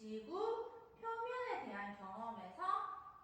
지구 표면에 대한 경험에서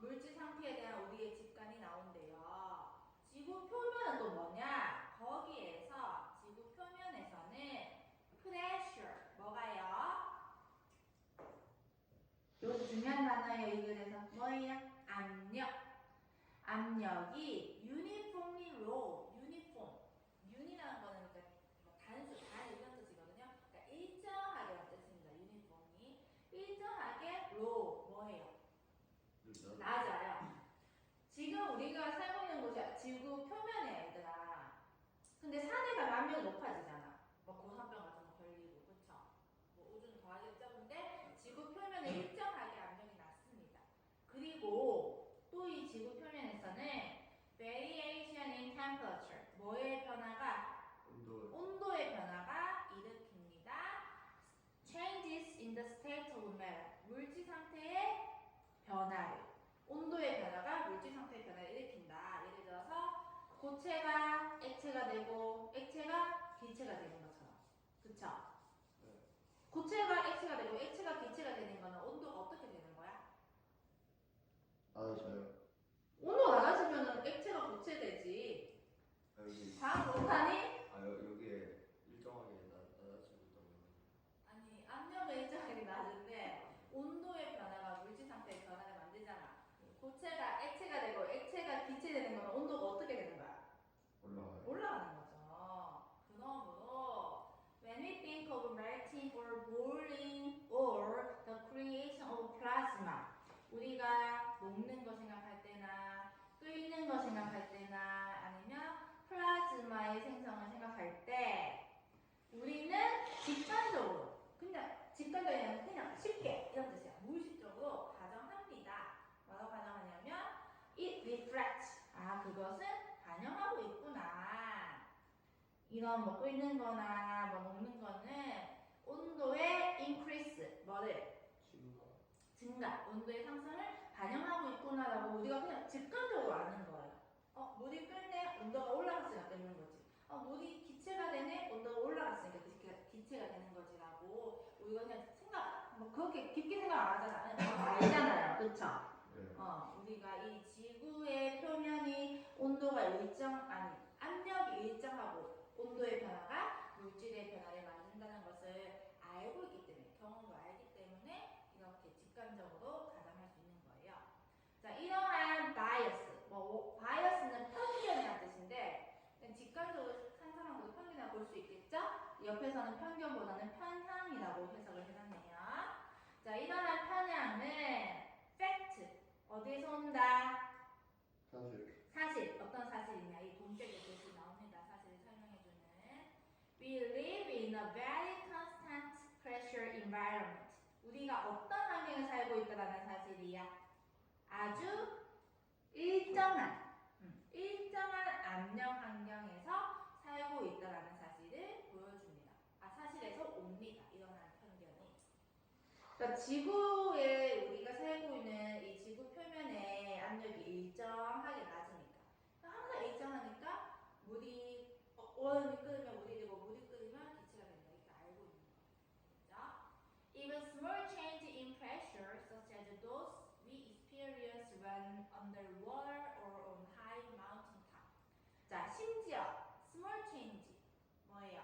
물질 상태에 대한 우리의 직관이 나온대요. 지구 표면은 또 뭐냐? 거기에서 지구 표면에서는 pressure, 뭐가요? 이것도 중요한 단어예요. 이 글에서 뭐예요? 압력. 압력이 uniformly low, uniform. un이라는 거는 그러니까 단수, 단 이런 뜻이거든요. 그러니까 일정하게라는 뜻입니다. uniformly. 일정하게 low, 뭐예요? 낮아요. 지금 우리가 살고 있는 곳이 지구 표면이야, 얘들아. 근데 산에 가면 압력이 높아지잖아. 뭐 고산병 같은 거 걸리고, 그쵸? 뭐 우주는 더하겠죠? 근데 지구 표면에 일정하게 압력이 낮습니다. 그리고 또 이 지구 표면에서는 variation in temperature, 뭐의 변화가? 온도의 변화가 일으킵니다. changes in the state of matter, 물질 상태의 변화를, 온도의 변화가 물질 상태의 변화를 일으킨다. 예를 들어서 고체가 액체가 되고 액체가 기체가 되는 것처럼. 그쵸? 네. 고체가 액체가 되고 액체가 기체가 되는 거는 온도가 어떻게 되는 거야? 낮아져요. 온도가 낮아지면 액체가 고체 되지. 여기. 과학 못하니? 여기에 일정하게 낮아지고 있다면. 아니, 압력은 일정하게 낮은데 온도의 변화가 물질 상태의 변화를 만들잖아. 고체가 액체가 되고 액체가 기체되는 건 온도가 어떻게 되는 거야? 올라가요. 올라가는 거죠. 그러므로 when we think of melting or boiling or the creation of plasma, 우리가 녹는 거 생각할 때나 끓이는 거 생각할 때나 아니면 플라즈마의 생성을 생각할 때 우리는 직관적으로, 그냥 쉽게 이런 뜻이야. 무의식적으로 가정합니다. 뭐라고 가정하냐면 it reflects, 그것은 반영하고 있구나. 이런 뭐 끓는 거나 뭐 녹는 거는 온도의 increase, 뭐를? 증가, 온도의 상승을 반영하고 있구나라고 우리가 그냥 직관적으로 아는 거예요. 물이 끓네, 온도가 올라갔으니까 끓는 거지. 물이 기체가 되네, 온도가 올라갔으니까 기체가 되는 거지라고 우리가 그냥 뭐 그렇게 깊게 생각 안 하잖아요. 알잖아요, 그렇죠? 네. 우리가 이 지구의 표면이 온도가 압력이 일정하고 온도의 변화가 물질의 변화를 만든다는 것을 알고 있기 때문에, 경험으로 알기 때문에 이렇게 직관적으로 가정할 수 있는 거예요. 자, 이러한 바이어스, 바이어스는 편견이라는 뜻인데 직관적으로 한 사람도 편견이라고 볼 수 있겠죠? 옆에서는 편견보다는 편향이라고 해석을 해놨네요. 자, 이러한 편향은 팩트, 어디에서 온다? 사실, 어떤 사실이냐? 이 동적의 뜻이 나옵니다. 사실을 설명해주는 We live in a very constant pressure environment. 우리가 어떤 환경에 살고 있다는 사실이야. 아주 일정한 압력 환경에서 살고 있다는 사실을 보여줍니다. 사실에서 옵니다. 일어나는 편견이. 그러니까 지구에 우리가 살고 있는 이 지구 표면의 압력이 일정하게 낮으니까, 항상 일정하니까 물이 얼음이 끓으면 물이 되고 물이 끓으면 기체가 된다. 이렇게 알고 있는 거죠. Even small change in pressure, such as those we experience when underwater or on high mountain top. 자, 심지어 small change 뭐예요?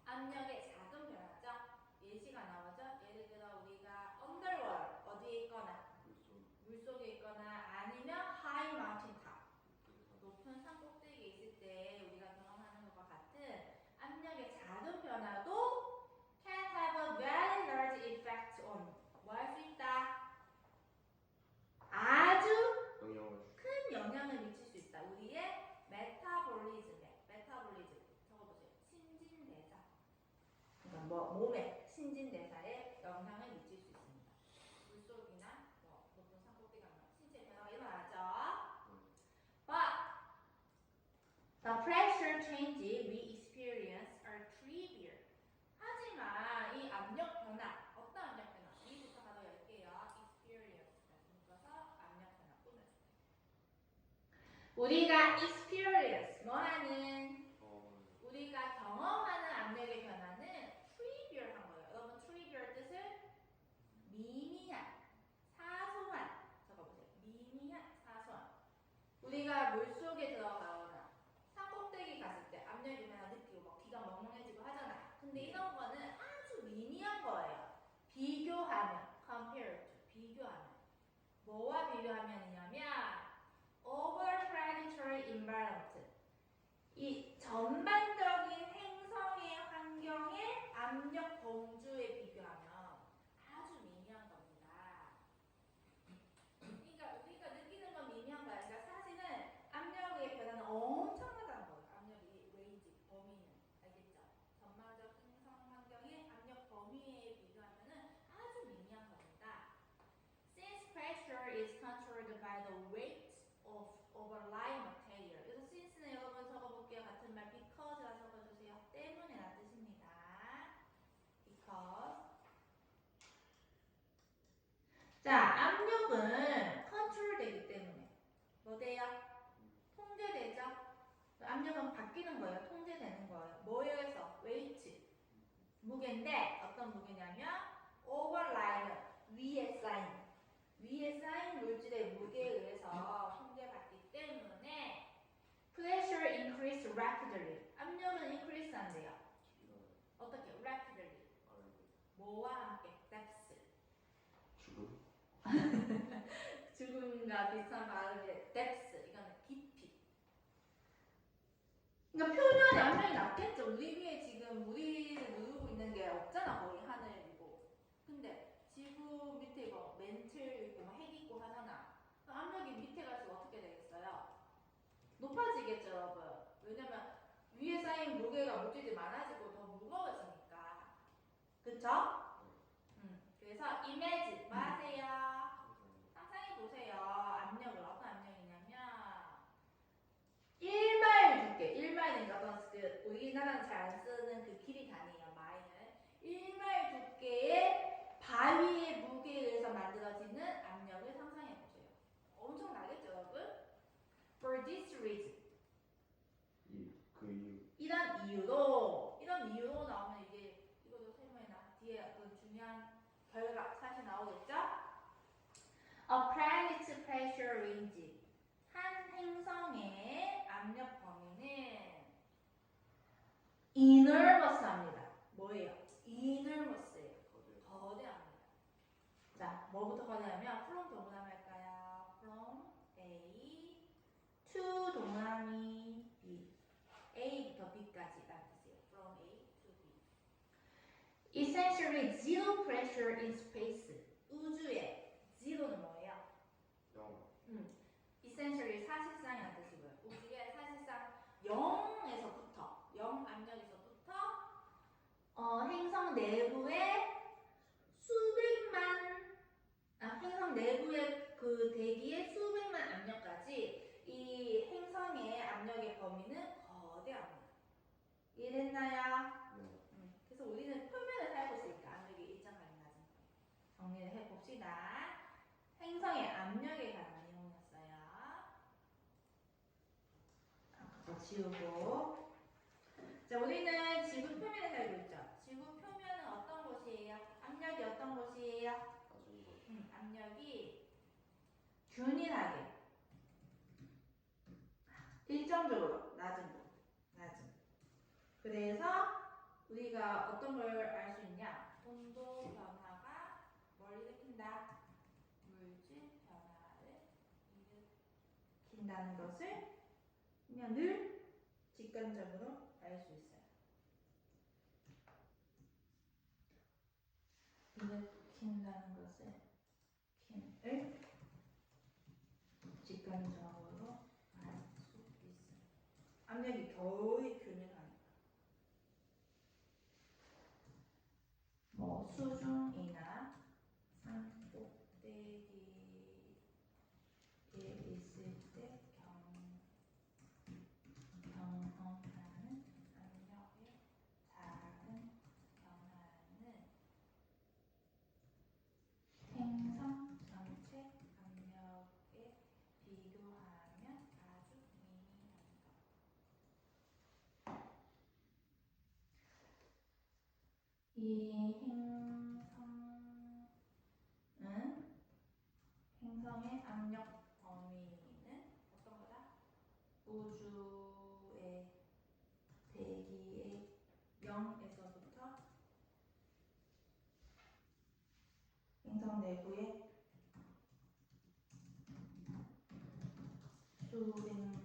압력의 작은 변화죠. 예시가 나오죠. 예를 들어 우리가 underwater, 어디에 있거나 물속에 있거나 아니면 high mountain top, 높은 산 꼭대기에 있을 때 우리가 경험하는 것과 같은 압력의 작은 변화도 can have a very large effect on, 뭐 할 수 있다? 아주 큰 영향을 미칠 수 있다. 우리의 메타볼리즘에, 적어보세요. 신진대사. 그러니까 몸의 신진대사에 영향을 미칠 수 있습니다. 물속이나 높은 산 꼭대기 가면 신체 변화가 일어나죠. But the pressure changes we experience are trivial. 하지만 이 압력 변화, 어떤 압력 변화? 이부터 바로 열게요. experience. 묶어서 압력 변화 꾸며줄게요. 우리가 experience, 우리가 경험하는 압력의 변화는 trivial한 거예요. 여러분 trivial 뜻을 우리가 물속에 들어가거나 산꼭대기 갔을 때 압력이 많아 느끼고 막 귀가 멍멍해지고 하잖아. 근데 이런 거는 아주 미미한 거예요. 비교하면 compare to 비교하면 뭐와 비교하면이냐면 over predatory environment 이 전반적인 행성의 환경의 압력 범주에 비교하면 아주 미미한 겁니다. 그러니까 우리가 느끼는 건 미미한 거야. 그러니까 사실은 압력의 변화는 엄청나다는 거예요. 압력이 웨이지 범위는 알겠죠? 전반적 행성 환경의 압력 범위에 비교하면은 아주 미미한 겁니다. Since pressure is controlled by the weight of overlying material. 그래서 since는 여러분 적어볼게요. 같은 말 because라 적어주세요. 때문에란 뜻입니다. because. 자, 압력은 컨트롤 되기 때문에 뭐 돼요? 통제되죠? 압력은 바뀌는 거예요. 통제되는 거예요. 뭐에 의해서? 웨이트. 무게인데 어떤 무게냐면 overlying 위에 쌓인 위에 쌓인 물질의 무게에 의해서 통제받기 때문에 pressure increase rapidly. 압력은 increase 한대요. 어떻게? rapidly. 뭐와 함께? depth. 죽음? 죽음과 비슷한 발음의 depth. 이거는 깊이. 그러니까 표면의 압력이 낮겠죠. 우리 위에 지금 우리를 누르고 있는 게 없잖아. 거의 하늘이고. 근데 지구 밑에 이거 멘틀 있고 뭐 핵 있고 하잖아. 압력이 밑에 갈수록 어떻게 되겠어요? 높아지겠죠, 여러분. 왜냐면 위에 쌓인 무게가 물질이 많아지고 더 무거워지니까. 그쵸? 그래서 imagine 뭐 하세요? 상상해 보세요. 압력을 어떤 압력이냐면 1마일 두께. 1마일은 어떤 그 우리나라는 잘 안 쓰는 그 길이 단위예요. 마일은 1마일 두께의 바위의 무게에 의해서 만들어지는 압력을 상상해 보세요. 엄청 나겠죠, 여러분? For this reason. 이런 이유로 나오면 이게 이것도 설명해 나 뒤에 어떤 중요한 결과 사실 나오겠죠? A planet's pressure range. 한 행성의 압력 범위는 enormous합니다. 뭐예요? enormous예요. 거대합니다. 자, 뭐부터 거대하면 from 동그라미 할까요? from A to 동그라미 B. A부터 B까지 라는 뜻이에요. From A to B. Essentially zero pressure in space. 우주에 zero는 뭐예요? 0. essentially 사실상이라는 뜻이고요. 우주에 사실상 0에서부터 0 압력에서부터 행성 내부의 행성 내부의 그 대기의 수백만 압력까지 이 행성의 압력의 범위는 거대합니다. 이해됐나요? 네. 그래서 우리는 표면을 살고 있으니까 압력이 일정하게 낮은 거예요. 정리를 해봅시다. 행성의 압력에 관한 내용이었어요. 그거 지우고. 자, 우리는 지구 표면에 살고 있죠. 지구 표면은 어떤 곳이에요? 압력이 어떤 곳이에요? 압력이 균일하게 일정적으로 낮은 곳. 그래서 우리가 어떤 걸 알 수 있냐? 온도 변화가 뭘 일으킨다? 물질 변화를 일으킨다는 것을 그냥 늘 직관적으로 알 수 있어요. 일으킨다는 것을 직관적으로 알 수 있어요. 압력이 거의 균일하니까. 뭐 수중이나 산꼭대기에 있을 때 경험하는 압력의 작은 변화는 행성 전체 압력에 비교하면 아주 미미합니다. 이 행성의 압력 범위는 어떤 거다? 내부에 주인공